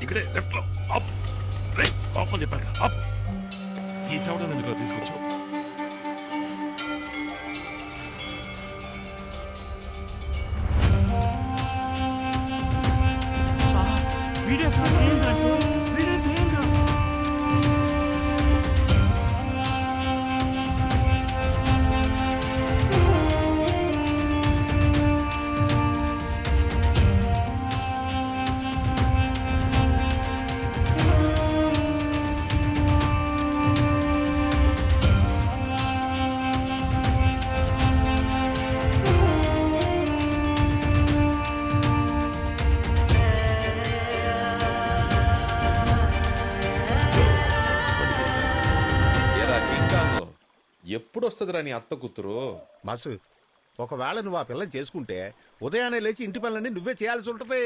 ఇక్కడే లెఫ్ట్ లో up right up అని చెప్పాను అప్. ఈ చవటను ఎందుకు తీసుకొచ్చావు? వీడియో సార్ ఏంటంటే వీడియో ఏంటో ఏరా కింకాంగ్, ఎప్పుడు వస్తుందిరా నీ అత్త కూతురు? బస్సు ఒకవేళ నువ్వు ఆ పిల్లని చేసుకుంటే ఉదయాన్నే లేచి ఇంటి పనులన్నీ నువ్వే చేయాల్సి ఉంటది.